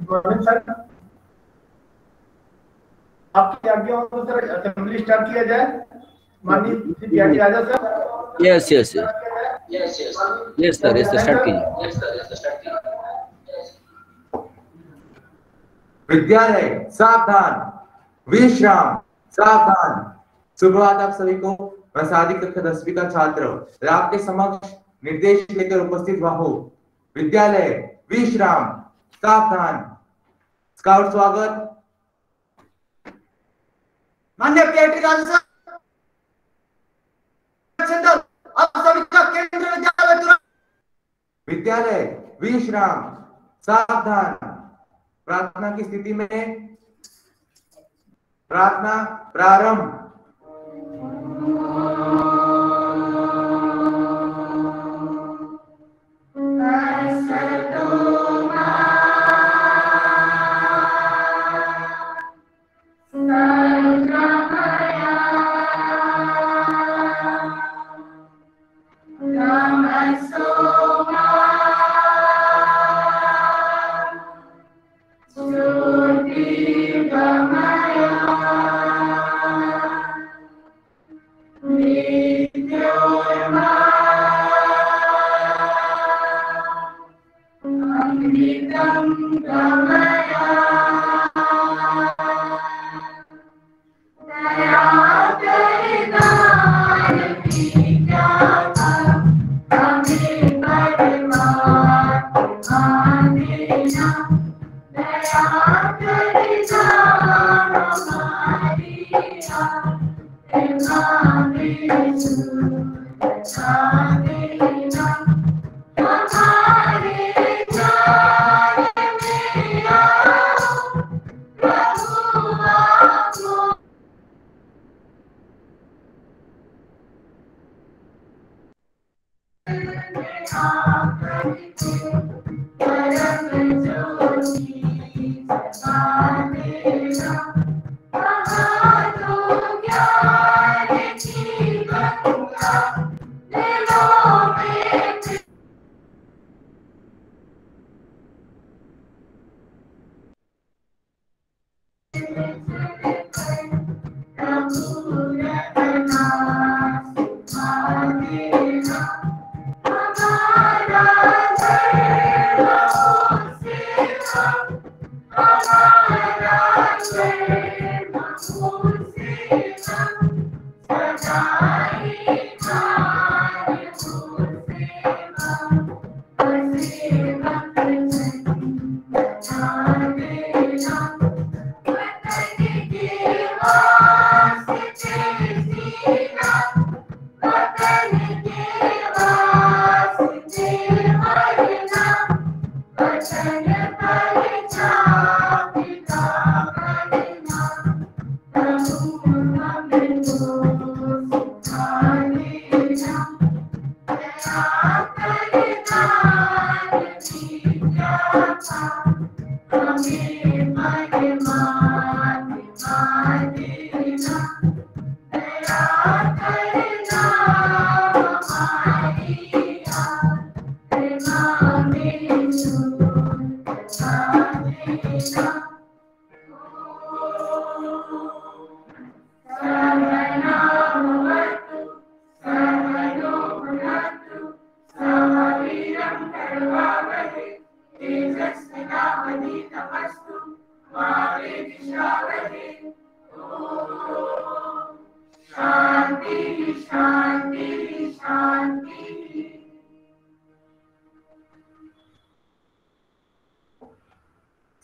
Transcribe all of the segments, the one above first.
Sir, आपकी आज्ञा हो सर, असेंबली स्टार्ट किया जाए। माननीय विद्यार्थी Azad sir. Yes yes yes sir, start कीजिए। विद्यालय सावधान, विश्राम, सावधान। सुप्रभात आप सभी को। मैं सादी कक्षा 10वीं का छात्र और आपके समक्ष निर्देश लेकर उपस्थित हुआ हूँ। विद्यालय विश्राम, सावधान। स्काउट स्वागत। माननीय पीआईटी राजू सर, आप सभी का केंद्र विद्यालय तुरंत। विद्यालय विश्राम, सावधान। प्रार्थना की स्थिति में प्रार्थना प्रारंभ।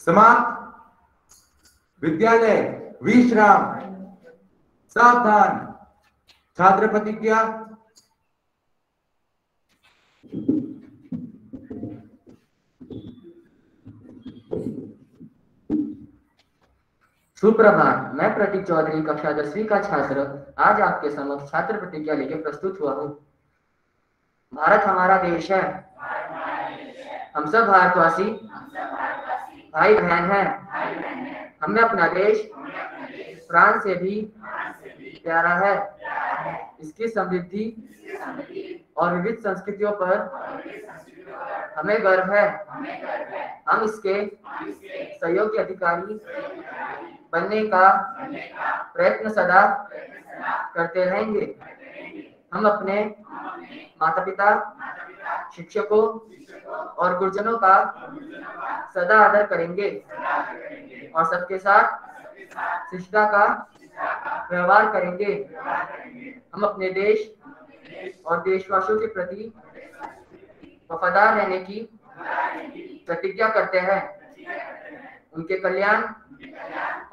समाप्त। विद्यालय विश्राम, सावधान। छात्र प्रतिज्ञा। सुप्रभात, मैं प्रतीक चौधरी कक्षा 10वीं का छात्र आज आपके समक्ष छात्र प्रतिज्ञा लेकर प्रस्तुत हुआ हूँ। भारत हमारा देश है, हम सब भारतवासी भाई बहन हैं। हमें अपना देश प्राण से भी प्यारा है। इसकी समृद्धि और विविध संस्कृतियों पर हमें गर्व है हम इसके सहयोगी अधिकारी बनने का प्रयत्न सदा करते रहेंगे। हम अपने माता पिता, शिक्षकों और गुरुजनों का सदा आदर करेंगे और सबके साथ शिष्टता का व्यवहार करेंगे। हम अपने देश और देशवासियों के प्रति वफादार रहने की प्रतिज्ञा करते हैं। उनके कल्याण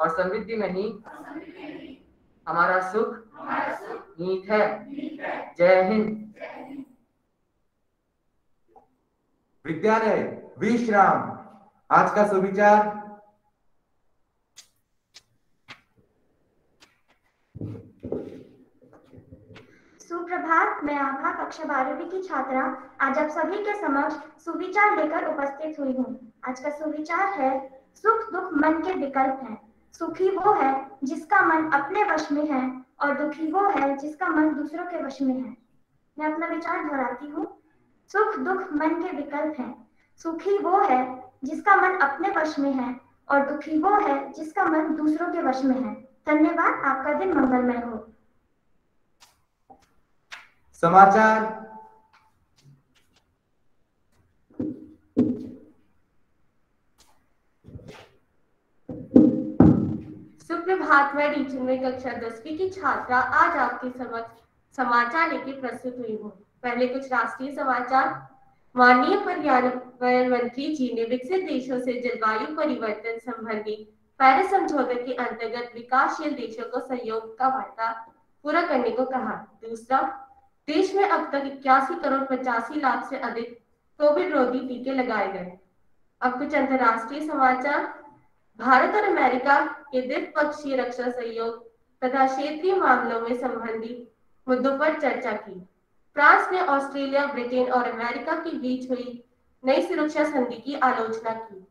और समृद्धि में ही हमारा सुख नीत है। जय हिंद। विद्यालय विश्राम। आज का सुविचार। सुप्रभात। मैं आभा कक्षा 12वीं की छात्रा आज आप सभी के समक्ष सुविचार लेकर उपस्थित हुई हूँ। आज का सुविचार है, सुख दुख मन के विकल्प हैं। सुखी वो है जिसका मन अपने वश में है और दुखी वो है जिसका मन दूसरों के वश में है। मैं अपना विचार दोहराती हूँ। सुख दुख मन के विकल्प हैं। सुखी वो है जिसका मन अपने वश में है और दुखी वो है जिसका मन दूसरों के वश में है। धन्यवाद। आपका दिन मंगलमय हो। समाचार। सुप्रभात। मैं रीजन में कक्षा 10वीं की छात्रा आज आपके समक्ष समाचार लेके प्रस्तुत हुई हूँ। पहले कुछ राष्ट्रीय समाचार। माननीय पर्यावरण मंत्री जी ने विकसित देशों से जलवायु परिवर्तन संबंधी पेरिस समझौते के अंतर्गत विकासशील देशों को सहयोग का वादा पूरा करने को कहा। दूसरा, देश में अब तक 81 करोड़ 85 लाख से अधिक कोविड रोधी टीके लगाए गए। अब कुछ अंतर्राष्ट्रीय समाचार। भारत और अमेरिका के द्विपक्षीय रक्षा सहयोग तथा क्षेत्रीय मामलों में संबंधी मुद्दों पर चर्चा की। फ्रांस ने ऑस्ट्रेलिया, ब्रिटेन और अमेरिका के बीच हुई नई सुरक्षा संधि की आलोचना की।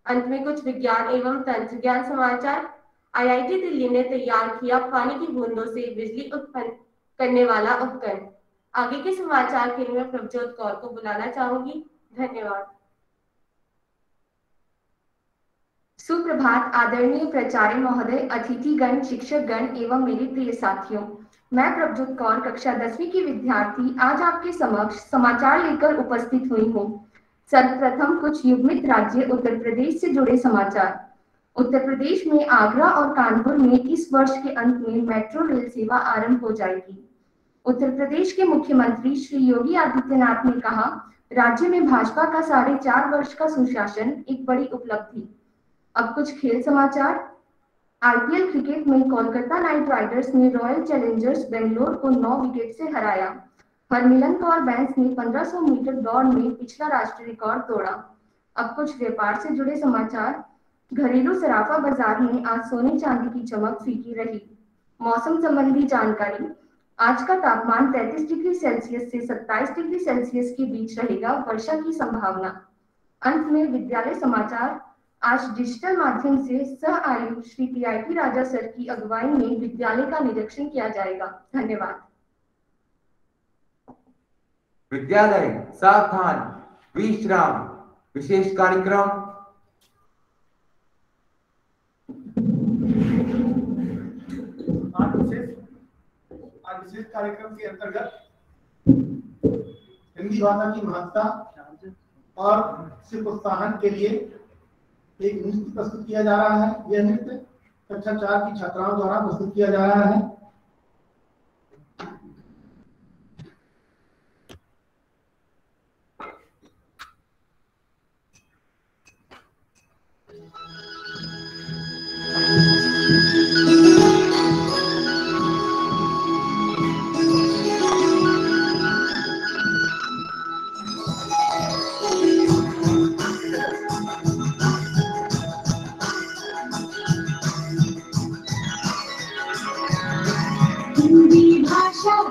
अंत में कुछ विज्ञान एवं तंत्र ज्ञान समाचार। आईआईटी दिल्ली ने तैयार किया पानी की बूंदों से बिजली उत्पन्न करने वाला उपकरण। आगे के समाचार के लिए मैं प्रभजोत कौर को बुलाना चाहूंगी। धन्यवाद। सुप्रभात आदरणीय प्राचार्य महोदय, अतिथिगण, शिक्षकगण एवं मेरे प्रिय साथियों। मैं प्रभजोत कौर कक्षा 10वीं की विद्यार्थी आज आपके समक्ष समाचार लेकर उपस्थित हुई हूँ। सर्वप्रथम कुछ युग्मित राज्य उत्तर प्रदेश से जुड़े समाचार। उत्तर प्रदेश में आगरा और कानपुर में इस वर्ष के अंत में मेट्रो रेल सेवा आरंभ हो जाएगी। उत्तर प्रदेश के मुख्यमंत्री श्री योगी आदित्यनाथ ने कहा, राज्य में भाजपा का 4.5 वर्ष का सुशासन एक बड़ी उपलब्धि। अब कुछ खेल समाचार। आईपीएल क्रिकेट में कोलकाता नाइट राइडर्स ने रॉयल चैलेंजर्स बेंगलोर को 9 विकेट से हराया। हरमिलन कौर बैंस ने 1500 मीटर दौड़ में पिछला राष्ट्रीय रिकॉर्ड तोड़ा। अब कुछ व्यापार से जुड़े समाचार। घरेलू सराफा बाजार में आज सोने चांदी की चमक फीकी रही। मौसम संबंधी जानकारी। आज का तापमान 33 डिग्री सेल्सियस से 27 डिग्री सेल्सियस के बीच रहेगा। वर्षा की संभावना। अंत में विद्यालय समाचार। आज डिजिटल माध्यम से सह आयुक्त श्री पीआईटी राजा सर की अगुवाई में विद्यालय का निरीक्षण किया जाएगा। धन्यवाद। विद्यालय सावधान विश्राम। विशेष कार्यक्रम। आज विशेष कार्यक्रम के अंतर्गत हिंदी भाषा की महत्ता और इसे प्रोत्साहन के लिए एक नृत्य प्रस्तुत किया जा रहा है। यह नृत्य कक्षा 4 की छात्राओं द्वारा प्रस्तुत किया जा रहा है।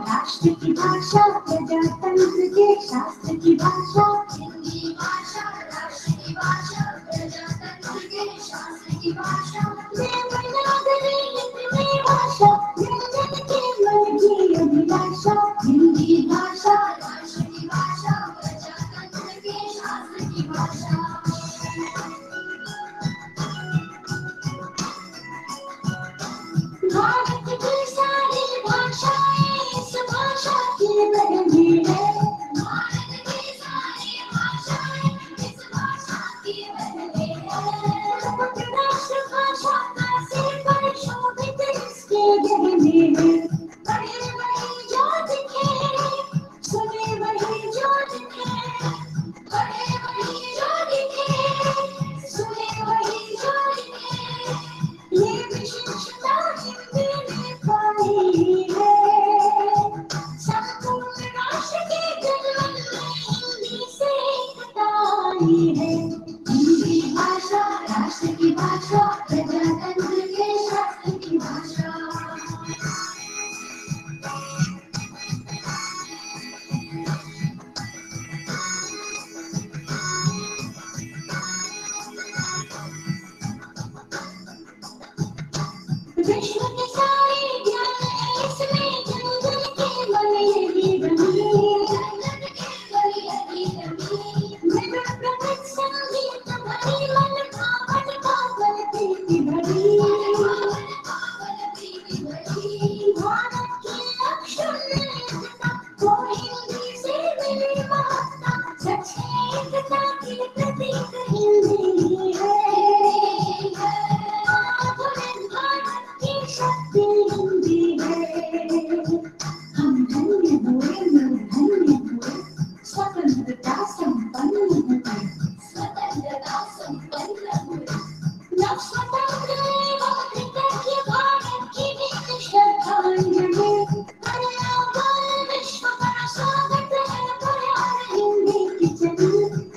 राष्ट्र की भाषा, प्रजातंत्र के शास्त्र की भाषा। हिंदी भाषा राष्ट्र की भाषा, प्रजातंत्र के शास्त्र की भाषा। देवनागरी लिपि भाषा, जन के मन की अभिलाषा। हिंदी भाषा राष्ट्र की भाषा, प्रजातंत्र के शास्त्र वाली है। हिंदी भाषा राष्ट्र की भाषा, प्रजातंत्र के शास्त्र की भाषा। विश्व के सारे ज्ञान है इसमें, जन के मन यही बनी, मृदु प्रकृत संगीत भरी, मन भावन पावन प्रीति भरी। भारत की अक्षुण्ण एकता को हिंदी से मिली महत्ता, सच है एकता की प्रतीक हिंदी है। शक्ति हिंदी है। हम धन्य हुए, धन्य हुए, स्वतंत्रता संपन्न हुए, स्वतंत्रता संपन्न हुए। नव स्वतंत्र एवं कृतज्ञ भारत की वीर श्रद्धांजलि। पर्यावरण विश्व का स्वागत है, पर्यावरण हिंदी की चली।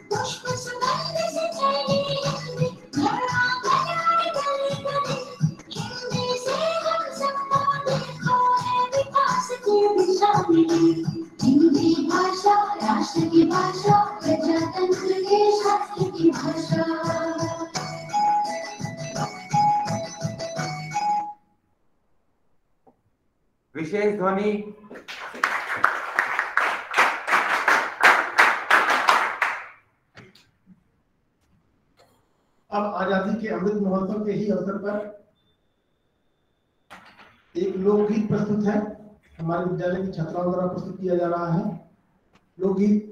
पुष्प सुगंध से चली हिंदी, घड़ा घड़ा गली गली। हिंदी से हम सबको देखो है विकास की दिशा मिली। हिंदी भाषा राष्ट्र की भाषा, प्रजातंत्र के शास्त्र की भाषा। विशेष ध्वनि। अब आजादी के अमृत महोत्सव के ही अवसर पर एक लोकगीत प्रस्तुत है, हमारे विद्यालय की छात्राओं द्वारा प्रस्तुत किया जा रहा है। लोकगीत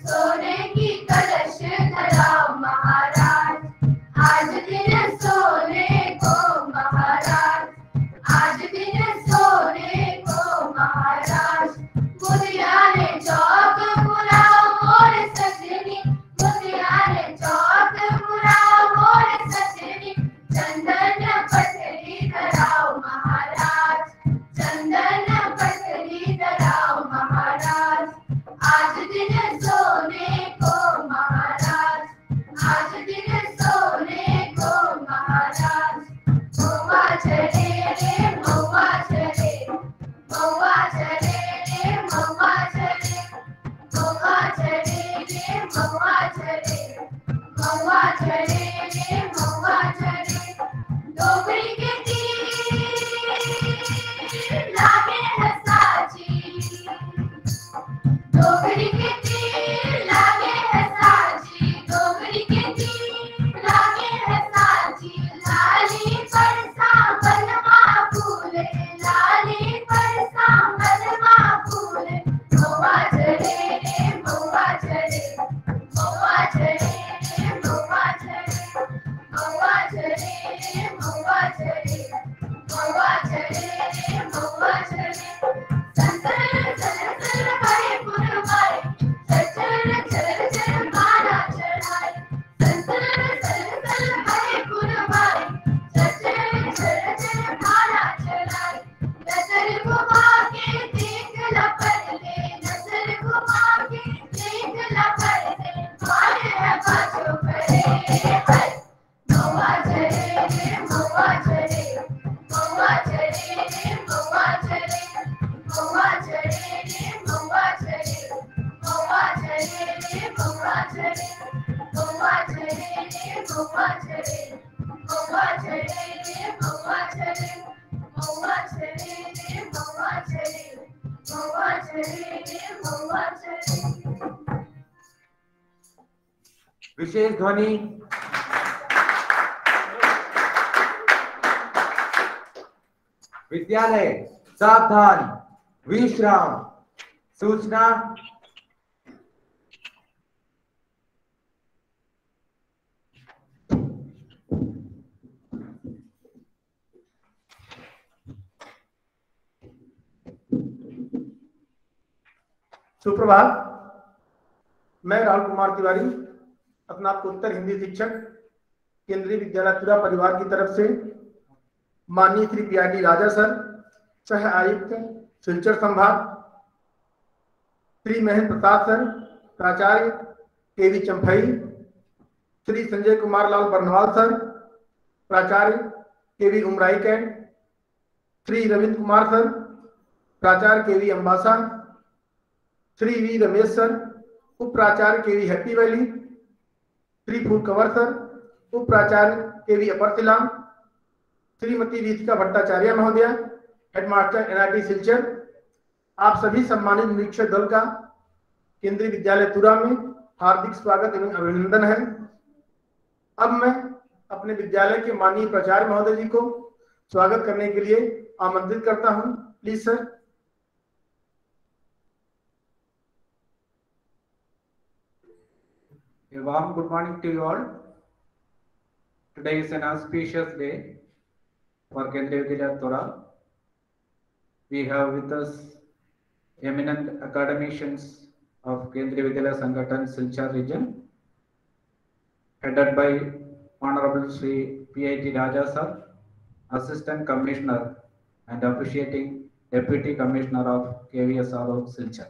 सोने रे महुआ झरे, महुआ झरे रे महुआ झरे, डोगरी के तीर लागे है साजी, डोगरी के तीर लागे है साजी, डोगरी के तीर लागे है साजी, लाली पर सांवलवा फूले, लाली पर सांवलवा फूले, महुआ झरे रे महुआ झरे, महुआ झरे रे महुआ झरे, महुआ झरे रे महुआ झरे, महुआ झरे रे महुआ झरे, संतर संतर हरे पुरवाए, चचर चर चर माला चढ़ाए, संतर संतर हरे पुरवाए, चचर चर चर माला चढ़ाए, नजर घुमा के देख लपट ले, नजर घुमा के देख लपट ले, मारे है बाजो करे है, महुआ झरे रे महुआ झरे, महुआ झरे रे महुआ झरे, महुआ झरे रे महुआ झरे, महुआ झरे रे महुआ झरे, महुआ झरे रे महुआ झरे, महुआ झरे रे महुआ झरे, महुआ झरे रे महुआ झरे, महुआ झरे रे महुआ झरे। विशेष ध्वनि। विद्यालय सावधान, विश्राम। सूचना सुप्रभात। मैं राहुल कुमार तिवारी, अपना उत्तर हिंदी शिक्षक, केंद्रीय विद्यालय तुरा परिवार की तरफ से माननीय श्री PRD राजा सर, सह आयुक्त सिलचर संभाग, श्री महेंद्र प्रसाद सर, प्राचार्य KV चंफई, श्री संजय कुमार लाल बर्नवाल सर, प्राचार्य KV Umroi cantt, Shri Ravindra Kumar sir, प्राचार्य KV Ambassa, Shri V Ramesh sir, उप प्राचार्य KV Happy Valley, Shri Phool Kanwar sir, उप प्राचार्य KV अपर सिलाम, श्रीमती रीतिका भट्टाचार्य महोदया, हेडमास्टर NIT सिलचर, आप सभी सम्मानित निरीक्षक दल का केंद्रीय विद्यालय तुरा में हार्दिक स्वागत एवं अभिनंदन है। अब मैं अपने विद्यालय के माननीय प्राचार्य महोदय जी को स्वागत करने के लिए आमंत्रित करता हूं। Please sir. A warm good morning to you all. Today is an auspicious day for Kendriya Vidyalaya Tura. We have with us eminent academicians of Kendriya Vidyalaya Sangathan Silchar region, headed by Honorable Shri P.I.T. Raja Sir, Assistant Commissioner and Officiating Deputy Commissioner of KVSRO Silchar,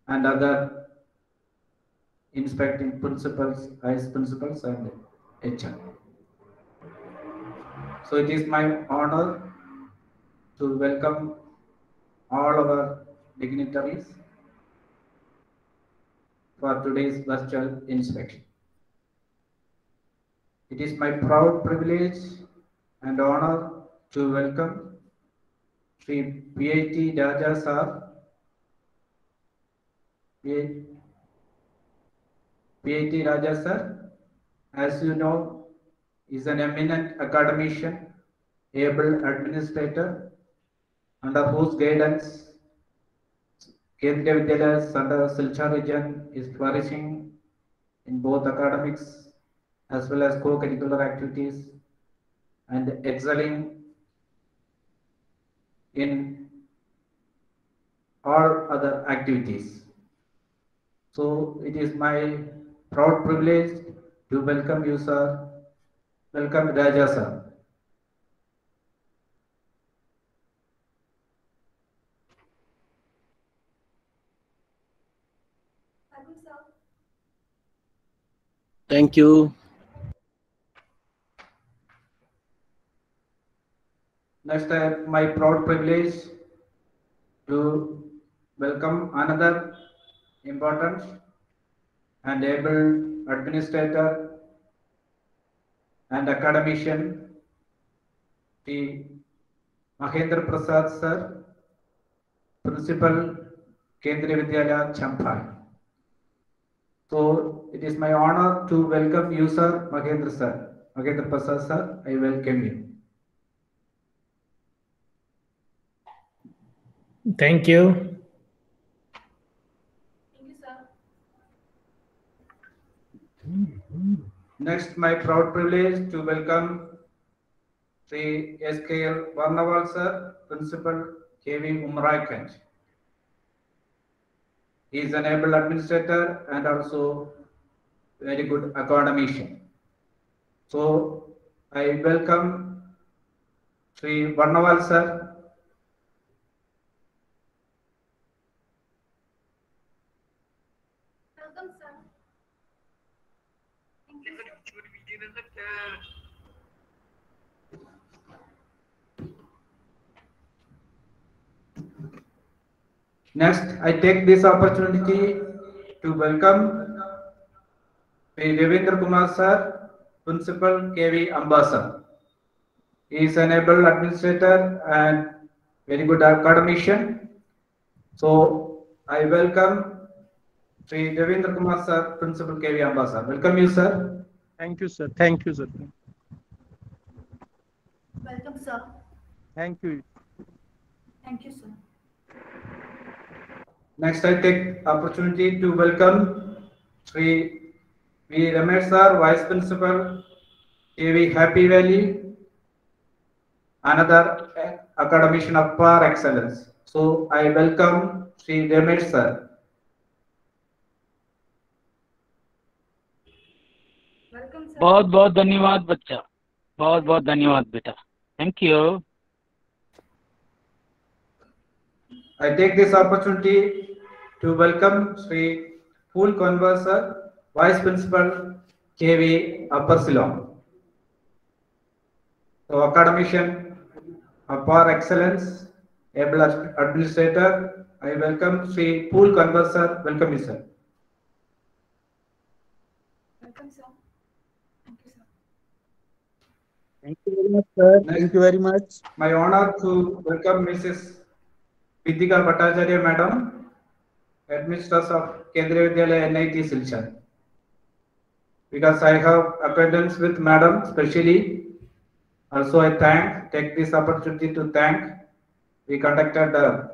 and other inspecting principals, vice principals, and HR. So it is my honor to welcome all our dignitaries for today's virtual inspection. It is my proud privilege and honor to welcome Shri P.I.T. Raja Sir, P.I.T. Raja Sir, as you know, is an eminent academician, able administrator, under whose guidance Kendriya Vidyalaya under Silchar region is flourishing in both academics as well as co-curricular activities and excelling in all other activities. So it is my proud privilege to welcome you, sir. Welcome, Raja sir. Thank you. Next, I have my proud privilege to welcome another important and able administrator and academician, T. Mahendra Prasad sir, Principal, Kendriya Vidyalaya, Champhai. So it is my honor to welcome you, sir, Mahendra sir. Mahendra Prasad sir, I welcome you. Thank you. Thank you, sir. Next, my proud privilege to welcome Sri SKL Varnawal sir, Principal, KV Umraikanj. He is an able administrator and also very good academician. So I welcome Sri Varnawal sir. Welcome, sir. Thank you, sir. Next, I take this opportunity to welcome Sri Devendra Kumar sir, Principal, KV Ambassa. He is an able administrator and very good academician. So I welcome Sri Devendra Kumar sir, Principal, KV Ambassa. Welcome you, sir. Thank you, sir. Thank you, sir. Welcome, sir. Thank you. Thank you, sir. Next, I take opportunity to welcome Sri V. Ramesh sir, Vice Principal, KV Happy Valley, another academician of par excellence. So I welcome Sri Ramesh sir. Welcome, sir. बहुत बहुत धन्यवाद बच्चा, बहुत बहुत धन्यवाद बेटा. Thank you. I take this opportunity to welcome Sri Pool Converse sir, Vice Principal, KV Upper Silom. So academician of par excellence, able administrator. I welcome Sri Pool Converse sir. Welcome you, sir. Welcome, sir. Thank you, sir. Thank you very much, sir. Next. Thank you very much. My honor to welcome Mrs. Vidika Bhattacharya Madam, Headmistress of Kendriya Vidyalaya NIT Silchar. Because I have acquaintance with Madam specially, also I take this opportunity to thank. We conducted a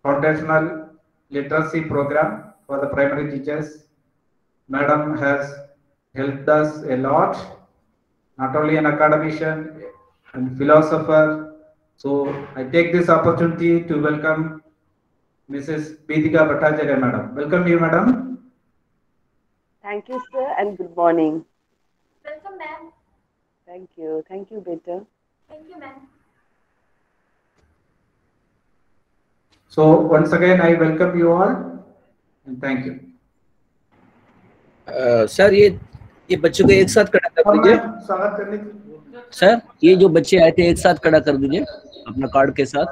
foundational literacy program for the primary teachers. Madam has helped us a lot, not only an academician and philosopher. So I take this opportunity to welcome Mrs. Vidika Bhattacharya Madam. Welcome you, Madam. Thank you, sir, and good morning. Welcome, ma'am. Thank you. Thank you, beta. Thank you, ma'am. So once again, I welcome you all and thank you. Sir ये बच्चों को एक साथ खड़ा कर दीजिए. स्वागत करने सर ये जो बच्चे आए थे एक साथ खड़ा कर दीजिए अपना कार्ड के साथ.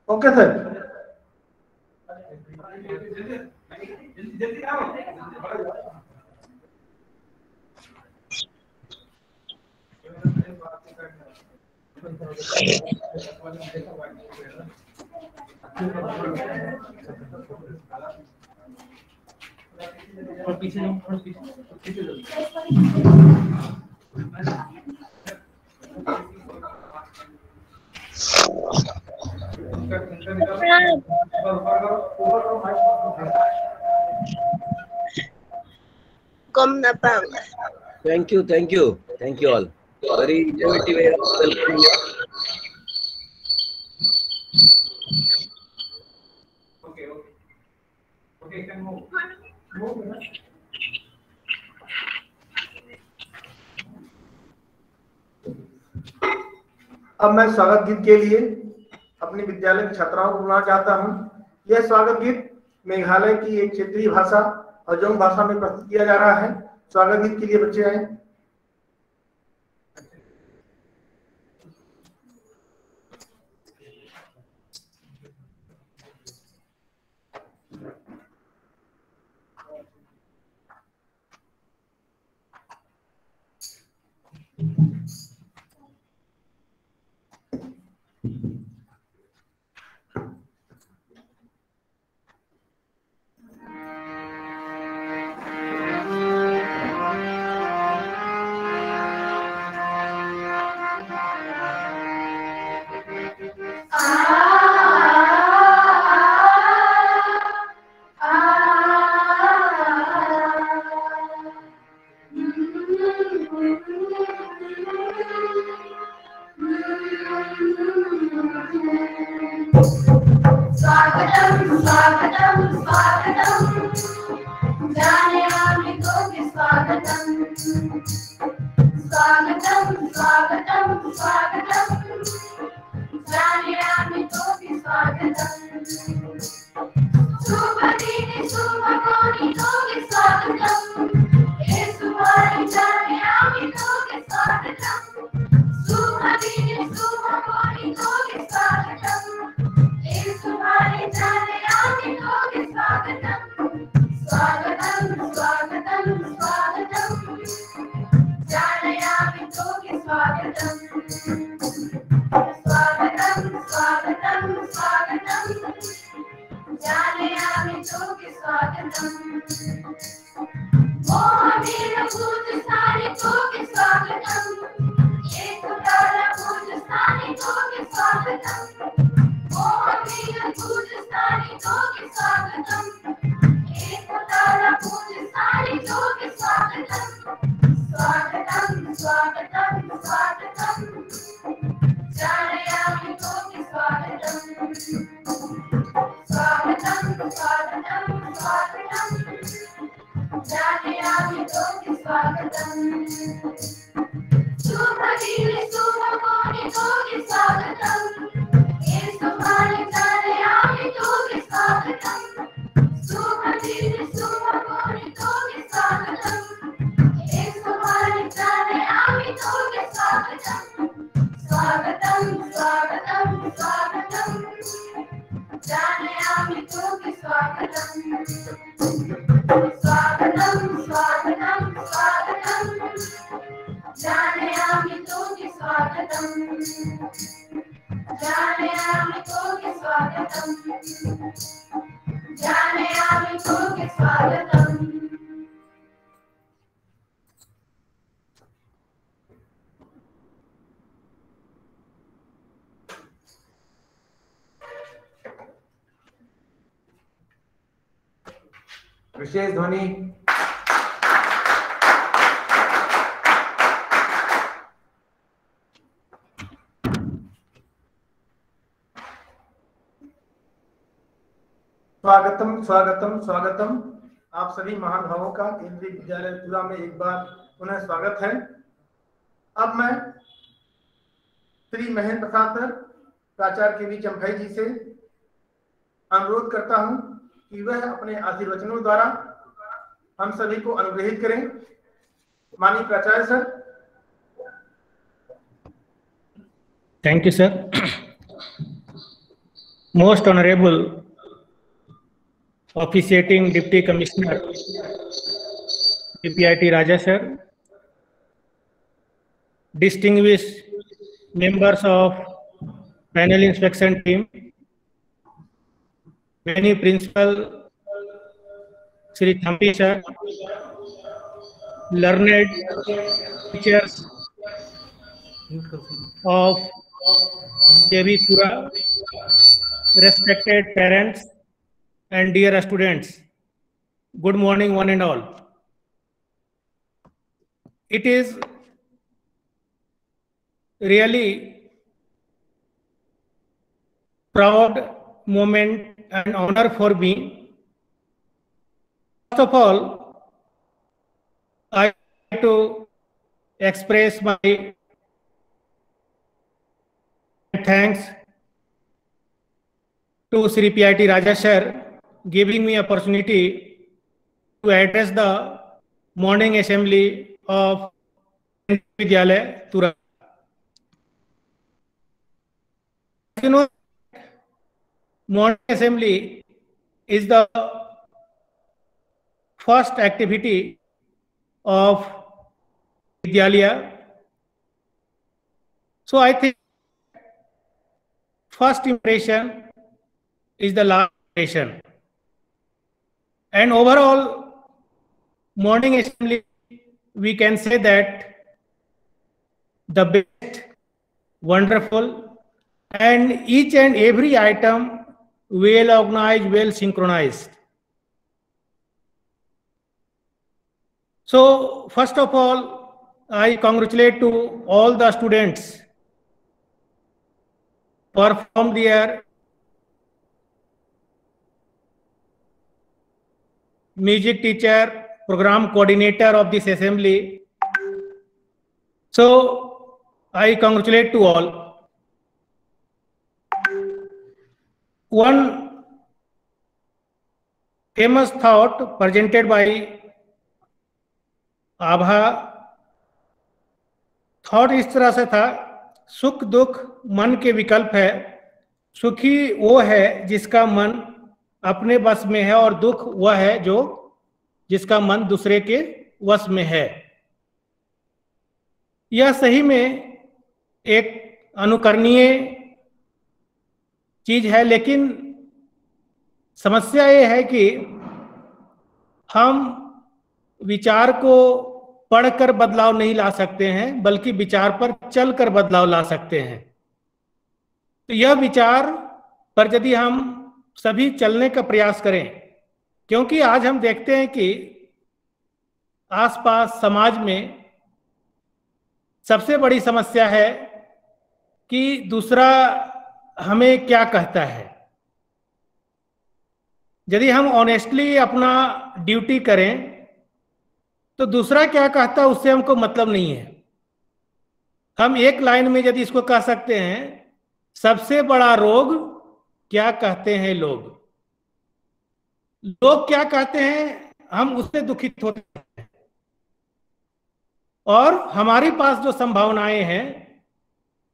Okay sir. Thank you all. Very innovative way of welcoming you. Okay, can move. अब मैं स्वागत गीत के लिए अपनी विद्यालय की छात्राओं को बुलाना चाहता हूं. यह स्वागत गीत मेघालय की एक क्षेत्रीय भाषा हजोंग भाषा में प्रस्तुत किया जा रहा है. स्वागत गीत के लिए बच्चे आए. स्वागतम स्वागतम जानयामि तोऽपि स्वागतम स्वागतम स्वागतम स्वागतम जानयामि तोऽपि स्वागतम शुभदिने शुभकोणि तोऽपि स्वागतम येसुवारि जानयामि तोऽपि स्वागतम शुभदिने शुभकोणि तोऽपि स्वागतम येसुवारि जानयामि तोऽपि स्वागतम स्वागतम स्वागतम स्वागतम जानयामि तोऽपि स्वागतम स्वागतम स्वागतम स्वागतम जानयामि तोऽपि स्वागतम मोहवीर पूजस्थाने तोऽपि स्वागतम येसुदार पूजस्थाने तोऽपि स्वागतम मोहवीर पूजस्थाने तोऽपि स्वागतम येसुदार पूजस्थाने तोऽपि स्वागतम स्वागतम स्वागतम स्वागतम जानयामि तोऽपि स्वागतम स्वागतम स्वागतम स्वागतम जानयामि तोऽपि स्वागतम शुभदिने शुभकोणि तोऽपि स्वागतम येसुवारि जानयामि तोऽपि स्वागतम शुभदिने शुभकोणि तोऽपि स्वागतम येसुवारि जानयामि तोऽपि स्वागतम स्वागतम स्वागतम स्वागतम जानयामि तोऽपि स्वागतम स्वागतम स्वागतम स्वागतम जानयामि तोऽपि स्वागतम जानयामि तोऽपि स्वागतम जानयामि तोऽपि स्वागतम विशेष ध्वनि। स्वागतम स्वागतम स्वागतम। आप सभी महानुभावों का केंद्रीय विद्यालय तुरा में एक बार पुनः स्वागत है। अब मैं श्री महेंद्र प्रसाद सर प्राचार्य के वी चंफाई जी से अनुरोध करता हूं कि वह अपने आशीर्वचनों द्वारा हम सभी को अनुग्रहित करें। माननीय प्राचार्य sir. Thank you, sir. Most Honorable Officiating Deputy Commissioner PPIT Raja sir, distinguished members of panel inspection team, many principal Shri Thampi sir, learned teachers of JV Tura, respected parents and dear students, good morning one and all. It is really proud moment and honor for me. First of all, I like to express my thanks to Sri PIT Raja sir giving me opportunity to address the morning assembly of Vidyalaya Tura. You know, morning assembly is the first activity of Vidyalaya. So I think first impression is the last impression. And overall, morning assembly, we can say that the best, wonderful, and each and every item well organized, well synchronized. So first of all, I congratulate to all the students perform their music teacher, program coordinator of this assembly. So I congratulate to all. One famous thought presented by Abha, thought इस तरह से था, सुख दुख मन के विकल्प है, सुखी वो है जिसका मन अपने वश में है और दुख वह है जो जिसका मन दूसरे के वश में है। यह सही में एक अनुकरणीय चीज है, लेकिन समस्या ये है कि हम विचार को पढ़कर बदलाव नहीं ला सकते हैं, बल्कि विचार पर चलकर बदलाव ला सकते हैं। तो यह विचार पर यदि हम सभी चलने का प्रयास करें, क्योंकि आज हम देखते हैं कि आसपास समाज में सबसे बड़ी समस्या है कि दूसरा हमें क्या कहता है। यदि हम ऑनेस्टली अपना ड्यूटी करें तो दूसरा क्या कहता है उससे हमको मतलब नहीं है। हम एक लाइन में यदि इसको कह सकते हैं, सबसे बड़ा रोग क्या कहते हैं लोग। लोग क्या कहते हैं हम उससे दुखित होते हैं, और हमारे पास जो संभावनाएं हैं,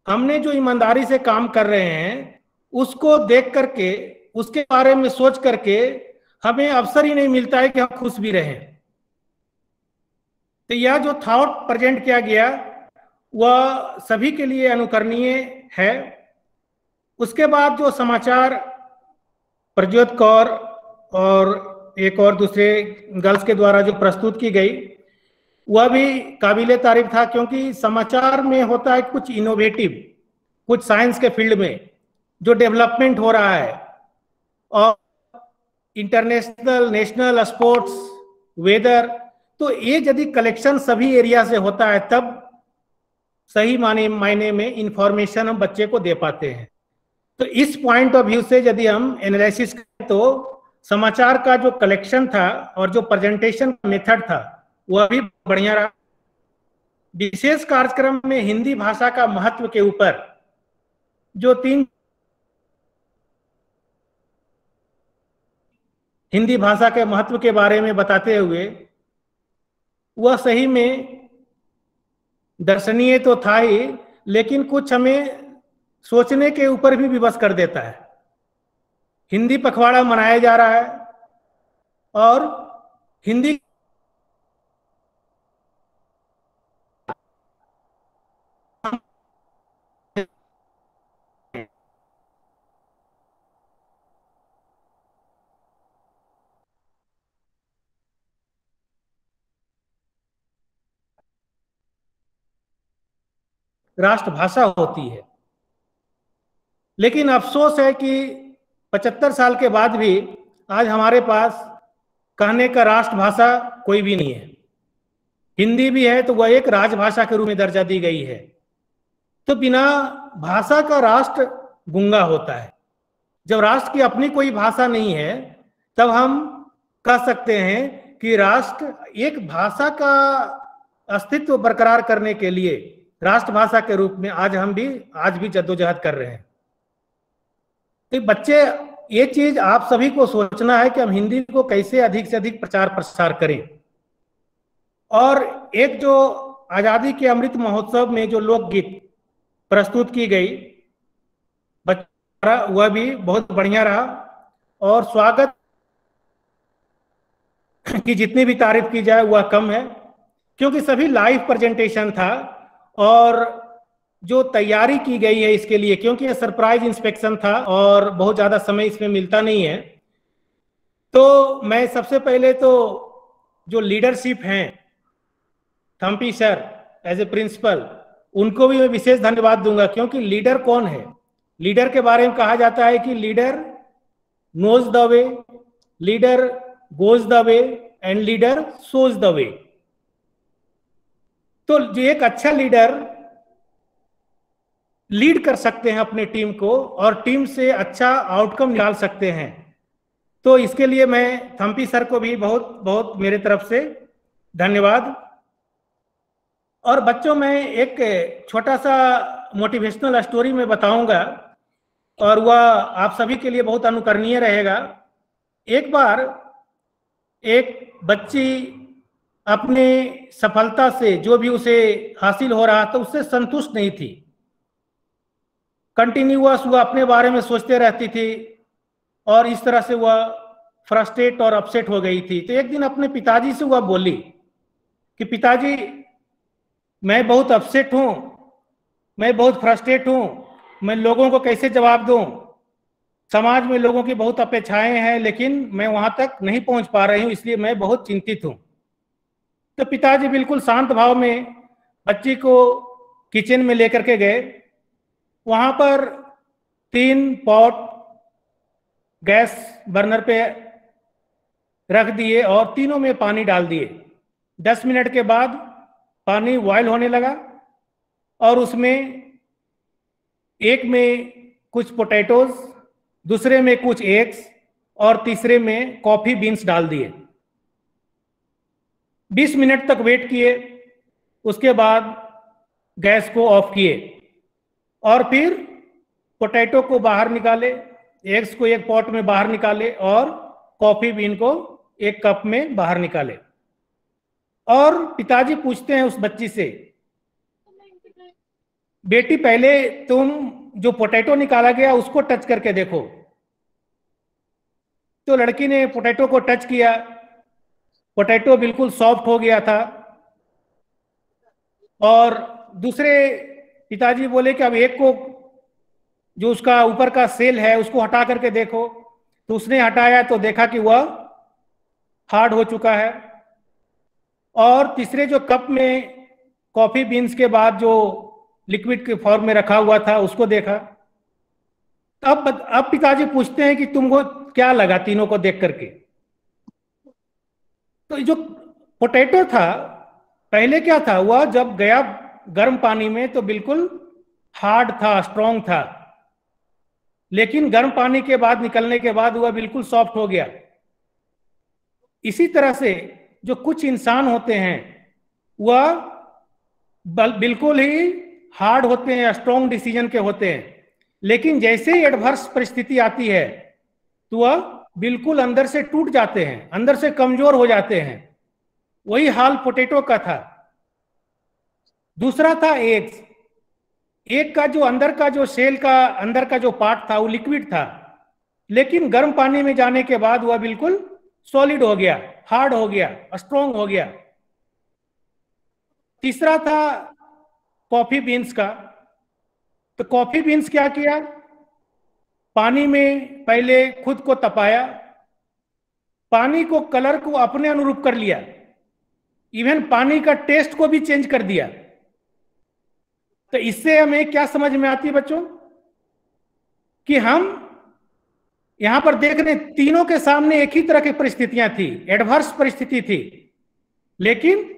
हमने जो ईमानदारी से काम कर रहे हैं, उसको देख करके, उसके बारे में सोच करके हमें अवसर ही नहीं मिलता है कि हम खुश भी रहें। तो यह जो थॉट प्रेजेंट किया गया वह सभी के लिए अनुकरणीय है। उसके बाद जो समाचार प्रज्योत कौर और एक और दूसरे गर्ल्स के द्वारा जो प्रस्तुत की गई वह भी काबिले तारीफ था, क्योंकि समाचार में होता है कुछ इनोवेटिव, कुछ साइंस के फील्ड में जो डेवलपमेंट हो रहा है, और इंटरनेशनल, नेशनल, स्पोर्ट्स, वेदर, तो ये यदि कलेक्शन सभी एरिया से होता है तब सही मायने में इंफॉर्मेशन हम बच्चे को दे पाते हैं। तो इस पॉइंट ऑफ व्यू से यदि हम एनालिसिस करें तो समाचार का जो कलेक्शन था और जो प्रेजेंटेशन मेथड था वह भी बढ़िया रहा। विशेष कार्यक्रम में हिंदी भाषा का महत्व के ऊपर जो 3 हिंदी भाषा के महत्व के बारे में बताते हुए, वह सही में दर्शनीय तो था ही, लेकिन कुछ हमें सोचने के ऊपर भी विवश कर देता है। हिंदी पखवाड़ा मनाया जा रहा है और हिंदी राष्ट्रभाषा होती है, लेकिन अफसोस है कि 75 साल के बाद भी आज हमारे पास कहने का राष्ट्रभाषा कोई भी नहीं है। हिंदी भी है तो वह एक राजभाषा के रूप में दर्जा दी गई है। तो बिना भाषा का राष्ट्र गूंगा होता है। जब राष्ट्र की अपनी कोई भाषा नहीं है तब हम कह सकते हैं कि राष्ट्र एक भाषा का अस्तित्व बरकरार करने के लिए राष्ट्रभाषा के रूप में आज भी जद्दोजहद कर रहे हैं। तो बच्चे, ये चीज आप सभी को सोचना है कि हम हिंदी को कैसे अधिक से अधिक प्रचार प्रसार करें। और एक जो आजादी के अमृत महोत्सव में जो लोकगीत प्रस्तुत की गई वह भी बहुत बढ़िया रहा, और स्वागत की जितनी भी तारीफ की जाए वह कम है, क्योंकि सभी लाइव प्रेजेंटेशन था और जो तैयारी की गई है इसके लिए, क्योंकि यह सरप्राइज इंस्पेक्शन था और बहुत ज़्यादा समय इसमें मिलता नहीं है। तो मैं सबसे पहले तो जो लीडरशिप हैं, Thampi sir as a principal, उनको भी मैं विशेष धन्यवाद दूंगा, क्योंकि लीडर कौन है, लीडर के बारे में कहा जाता है कि leader knows the way, leader goes the way and leader shows the way. तो जो एक अच्छा लीडर लीड कर सकते हैं अपने टीम को और टीम से अच्छा आउटकम निकाल सकते हैं। तो इसके लिए मैं थम्पी सर को भी बहुत बहुत मेरे तरफ से धन्यवाद। और बच्चों, मैं एक छोटा सा मोटिवेशनल स्टोरी में बताऊंगा और वह आप सभी के लिए बहुत अनुकरणीय रहेगा। एक बार एक बच्ची अपने सफलता से, जो भी उसे हासिल हो रहा था, उससे संतुष्ट नहीं थी। कंटिन्यूअस वह अपने बारे में सोचते रहती थी और इस तरह से वह फ्रस्ट्रेट और अपसेट हो गई थी। तो एक दिन अपने पिताजी से वह बोली कि पिताजी, मैं बहुत अपसेट हूँ, मैं बहुत फ्रस्ट्रेट हूँ, मैं लोगों को कैसे जवाब दूँ? समाज में लोगों की बहुत अपेक्षाएं हैं, लेकिन मैं वहाँ तक नहीं पहुँच पा रही हूँ, इसलिए मैं बहुत चिंतित हूँ। तो पिताजी बिल्कुल शांत भाव में बच्ची को किचन में लेकर के गए। वहाँ पर 3 पॉट गैस बर्नर पे रख दिए और तीनों में पानी डाल दिए। 10 मिनट के बाद पानी बॉयल होने लगा और उसमें एक में कुछ पोटैटोज, दूसरे में कुछ एग्स और तीसरे में कॉफी बीन्स डाल दिए। 20 मिनट तक वेट किए, उसके बाद गैस को ऑफ किए और फिर पोटैटो को बाहर निकाले, एग्स को एक पॉट में बाहर निकाले और कॉफी बीन को एक कप में बाहर निकाले। और पिताजी पूछते हैं उस बच्ची से, बेटी पहले तुम जो पोटैटो निकाला गया उसको टच करके देखो। तो लड़की ने पोटैटो को टच किया, पोटैटो बिल्कुल सॉफ्ट हो गया था। और दूसरे पिताजी बोले कि अब एक को, जो उसका ऊपर का सेल है, उसको हटा करके देखो। तो उसने हटाया तो देखा कि वह हार्ड हो चुका है। और तीसरे जो कप में कॉफी बीन्स के बाद जो लिक्विड के फॉर्म में रखा हुआ था उसको देखा। अब पिताजी पूछते हैं कि तुमको क्या लगा तीनों को देख करके? तो जो पोटैटो था पहले क्या था, वह जब गया गर्म पानी में तो बिल्कुल हार्ड था, स्ट्रॉन्ग था, लेकिन गर्म पानी के बाद निकलने के बाद वह बिल्कुल सॉफ्ट हो गया। इसी तरह से जो कुछ इंसान होते हैं वह बिल्कुल ही हार्ड होते हैं, स्ट्रॉन्ग डिसीजन के होते हैं, लेकिन जैसे ही एडवर्स परिस्थिति आती है तो वह बिल्कुल अंदर से टूट जाते हैं, अंदर से कमजोर हो जाते हैं। वही हाल पोटैटो का था। दूसरा था एग्स। एग का जो अंदर का जो सेल का अंदर का जो पार्ट था वो लिक्विड था, लेकिन गर्म पानी में जाने के बाद वह बिल्कुल सॉलिड हो गया, हार्ड हो गया, स्ट्रॉन्ग हो गया। तीसरा था कॉफी बीन्स का। तो कॉफी बीन्स क्या किया, पानी में पहले खुद को तपाया, पानी को कलर को अपने अनुरूप कर लिया, इवन पानी का टेस्ट को भी चेंज कर दिया। तो इससे हमें क्या समझ में आती है बच्चों कि हम यहां पर देख रहे हैं तीनों के सामने एक ही तरह की परिस्थितियां थी, एडवर्स परिस्थिति थी, लेकिन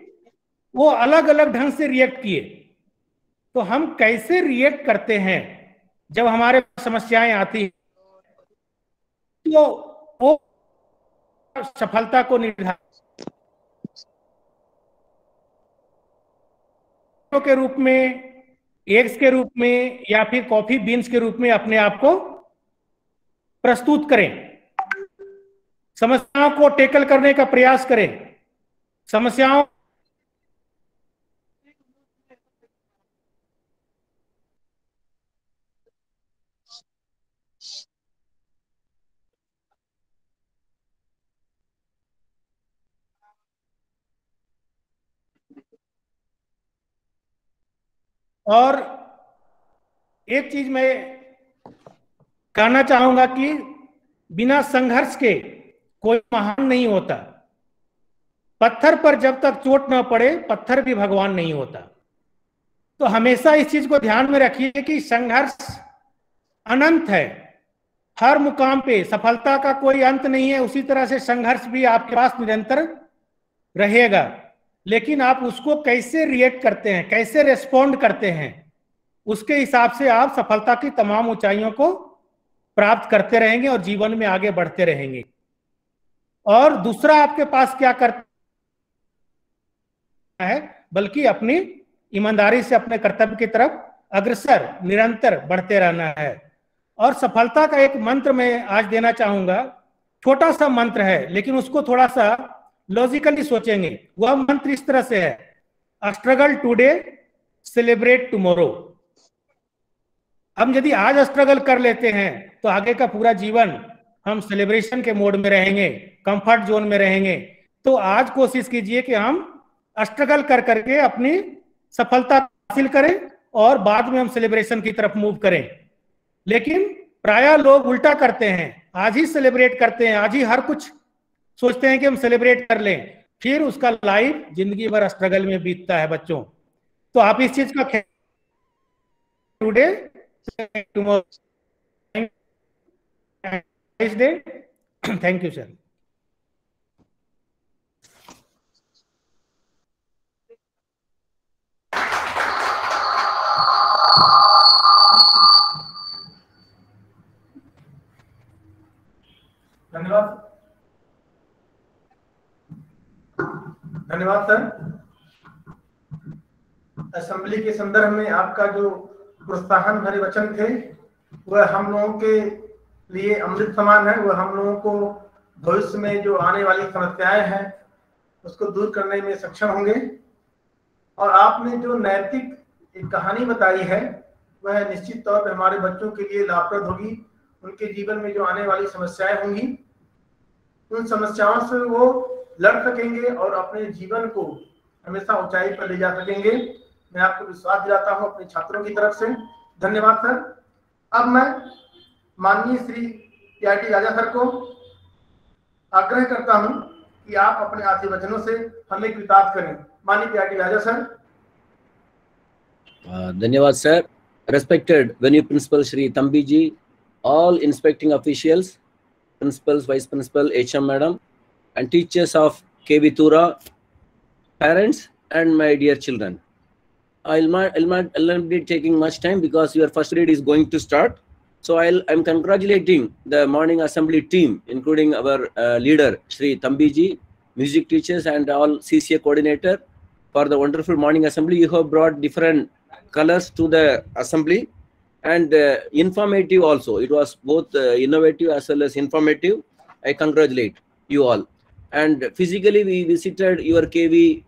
वो अलग अलग ढंग से रिएक्ट किए। तो हम कैसे रिएक्ट करते हैं जब हमारे समस्याएं आती हैं, तो वो सफलता को निर्धारित के रूप में, एग्स के रूप में या फिर कॉफी बीन्स के रूप में अपने आप को प्रस्तुत करें। समस्याओं को टैकल करने का प्रयास करें। समस्याओं और एक चीज मैं कहना चाहूंगा कि बिना संघर्ष के कोई महान नहीं होता। पत्थर पर जब तक चोट न पड़े पत्थर भी भगवान नहीं होता। तो हमेशा इस चीज को ध्यान में रखिए कि संघर्ष अनंत है। हर मुकाम पे सफलता का कोई अंत नहीं है, उसी तरह से संघर्ष भी आपके पास निरंतर रहेगा। लेकिन आप उसको कैसे रिएक्ट करते हैं, कैसे रेस्पॉन्ड करते हैं, उसके हिसाब से आप सफलता की तमाम ऊंचाइयों को प्राप्त करते रहेंगे और जीवन में आगे बढ़ते रहेंगे। और दूसरा आपके पास क्या करना है, बल्कि अपनी ईमानदारी से अपने कर्तव्य की तरफ अग्रसर निरंतर बढ़ते रहना है। और सफलता का एक मंत्र मैं आज देना चाहूंगा, छोटा सा मंत्र है लेकिन उसको थोड़ा सा लॉजिकली सोचेंगे। वह मंत्र इस तरह से है, स्ट्रगल टुडे सेलिब्रेट टुमारो। हम यदि आज स्ट्रगल कर लेते हैं तो आगे का पूरा जीवन हम सेलिब्रेशन के मोड में रहेंगे, कंफर्ट जोन में रहेंगे। तो आज कोशिश कीजिए कि हम स्ट्रगल कर करके अपनी सफलता हासिल करें और बाद में हम सेलिब्रेशन की तरफ मूव करें। लेकिन प्रायः लोग उल्टा करते हैं, आज ही सेलिब्रेट करते हैं, आज ही हर कुछ सोचते हैं कि हम सेलिब्रेट कर लें, फिर उसका लाइफ जिंदगी भर स्ट्रगल में बीतता है बच्चों। तो आप इस चीज का today tomorrow day. Thank you sir. धन्यवाद, धन्यवाद सर। असेंबली के संदर्भ में आपका जो प्रोत्साहन भरे वचन थे वह हम लोगों के लिए अमृत समान है। वह हम लोगों को भविष्य में जो आने वाली समस्याएं हैं उसको दूर करने में सक्षम होंगे। और आपने जो नैतिक एक कहानी बताई है वह निश्चित तौर पर हमारे बच्चों के लिए लाभप्रद होगी। उनके जीवन में जो आने वाली समस्याएं होंगी उन समस्याओं से वो लड़ सकेंगे और अपने जीवन को हमेशा ऊंचाई पर ले जा सकेंगे। मैं आपको विश्वास दिलाता हूं अपने छात्रों की तरफ से। धन्यवाद सर। अब मैं माननीय श्री PRT राजा सर को आग्रह करता हूं कि आप अपने आशीर्वचनों से हमें कृतार्थ करें। माननीय PRT राजा सर। धन्यवाद sir. Respected Venue Principal Shri Thambi ji, all inspecting officials, principals, vice principal, HM madam, and teachers of KV Tura, parents, and my dear children. I'll not be taking much time because your first read is going to start. So I'm congratulating the morning assembly team, including our leader Shri Thambi ji, music teachers, and all CCA coordinator for the wonderful morning assembly. You have brought different colors to the assembly and informative also. It was both innovative as well as informative. I congratulate you all. And physically we visited your KV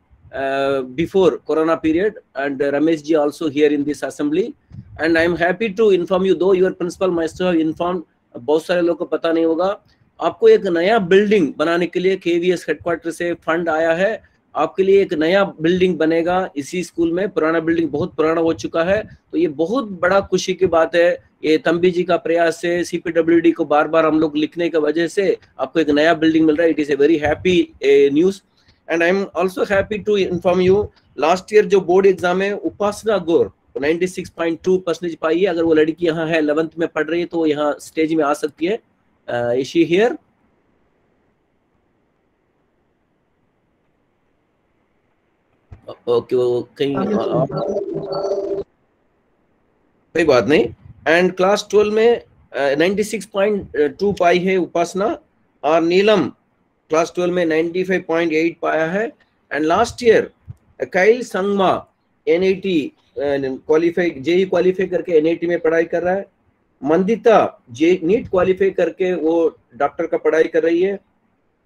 before Corona period, and Ramesh ji also here in this assembly. And I am happy to inform you, though your principal must have informed, बहुत सारे लोगों को पता नहीं होगा, आपको एक नया बिल्डिंग बनाने के लिए KVS हेडक्वार्टर से फंड आया है। आपके लिए एक नया बिल्डिंग बनेगा इसी स्कूल में। पुराना बिल्डिंग बहुत पुराना हो चुका है, तो ये बहुत बड़ा खुशी की बात है। ये तंबी जी का प्रयास से, CPWD को बार बार हम लोग लिखने की वजह से आपको एक नया बिल्डिंग मिल रहा है। It is a very happy news. And I am also happy to inform you, last year जो बोर्ड एग्जाम है उपासना गौर 96.2% पाई है। अगर वो लड़की यहाँ है 11th में पढ़ रही है तो यहाँ स्टेज में आ सकती है। Is she here? ओके, वो कहीं कोई बात नहीं। एंड क्लास 12 में 96.2 पाई है उपासना, और नीलम क्लास 12 में 95.8 पाया है। And last year Kyle Sangma NIT qualify, JEE qualify करके NIT में पढ़ाई कर रहा है। मंदिता नीट क्वालिफाई करके वो डॉक्टर का पढ़ाई कर रही है।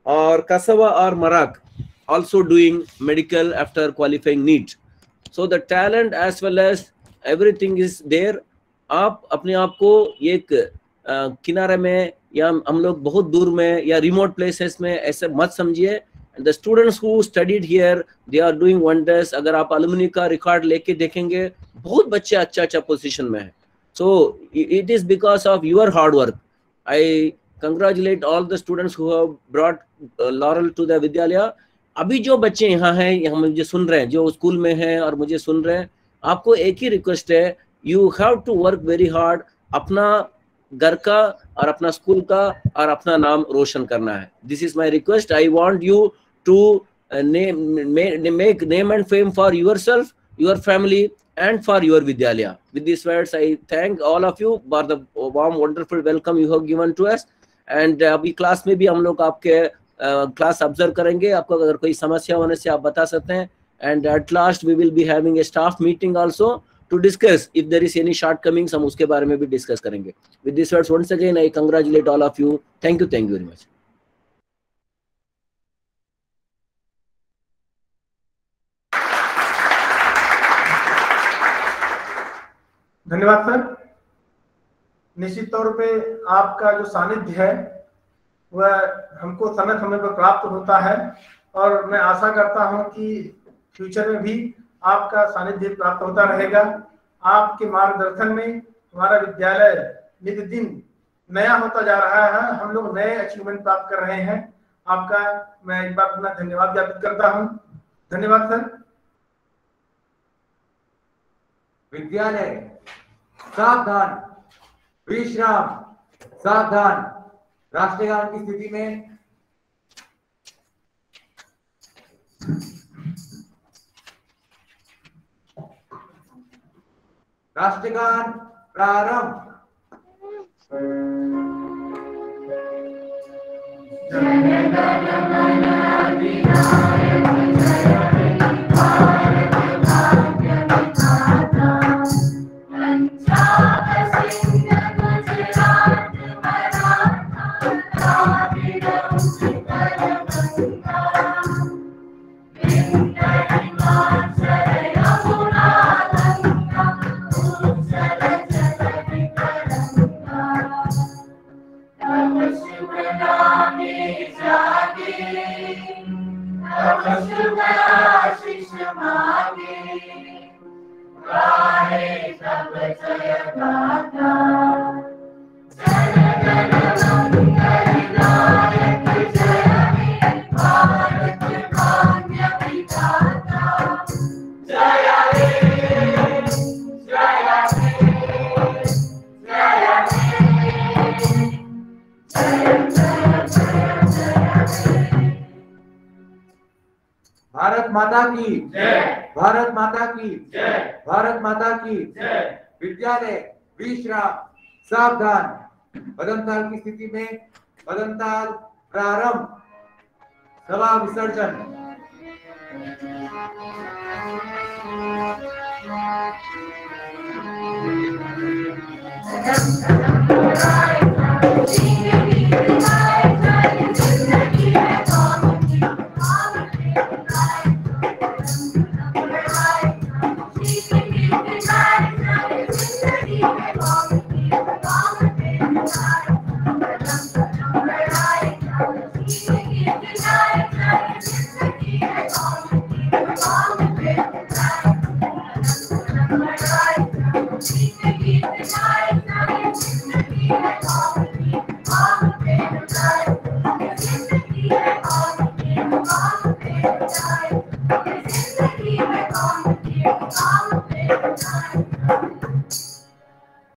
और कसवा और Merak also doing medical after qualifying NEET. So the talent as well as everything is there. आप अपने आप को एक किनारे में या हम लोग बहुत दूर में या रिमोट प्लेसेस में ऐसे मत समझिए। The students who studied here, they are doing wonders. अगर आप अलुमनी का रिकॉर्ड लेके देखेंगे, बहुत बच्चे अच्छा पोजीशन में है। So it is because of your hard work. I congratulate all the students who have brought laurel to the विद्यालय। अभी जो बच्चे यहाँ हैं, यहाँ मुझे सुन रहे हैं, जो स्कूल में हैं और मुझे सुन रहे हैं, आपको एक ही रिक्वेस्ट है, you have to work very hard. अपना घर का और अपना स्कूल का और अपना नाम रोशन करना है। This is my request. I want you to make name and fame for yourself, your family and for your vidyalaya. With these words, I thank all of you for the warm, wonderful welcome you have given to us. And अभी class में भी हम लोग आपके class observe करेंगे। आपको अगर कोई समस्या होने से आप बता सकते हैं। And at last we will be having a staff meeting also to discuss if there is any shortcomings, हम उसके बारे में भी डिस्कस करेंगे। With this words once again I congratulate all of you. Thank you very much. धन्यवाद sir. निश्चित तौर पे आपका जो सानिध्य है वह हमको समय समय पर प्राप्त होता है और मैं आशा करता हूं कि फ्यूचर में भी आपका सानिध्य प्राप्त होता रहेगा। आपके मार्गदर्शन में हमारा विद्यालय नित्य दिन नया होता जा रहा है, हम लोग नए अचीवमेंट प्राप्त कर रहे हैं। आपका मैं एक बार अपना धन्यवाद ज्ञापित करता हूं। धन्यवाद सर। विद्यालय सावधान, विश्राम, सावधान। राष्ट्रगान की स्थिति में राष्ट्रगान प्रारंभ। जन गण मन अधिनायक जय हे भारत भाग्य विधाता, पंजाब सिंध गुजरात मराठा द्राविड़ उत्कल गंगा, विंध्य हिमाचल यमुना गंगा, उज्जल जगति तरंगा। तब शुभ नामे जागे, तब शुभ आशीष मांगे, गाहे तब जय गाथा। जन गण मंगल नायक जय हे भारत भाग्य विधाता, जय हे जय हे जय हे भारत माता की जय, भारत माता की जय, भारत माता की जय। विद्यालय विश्राम, सावधान। पदमताल की स्थिति में पदमताल प्रारंभ, सभा विसर्जन। जिंदगी में कौन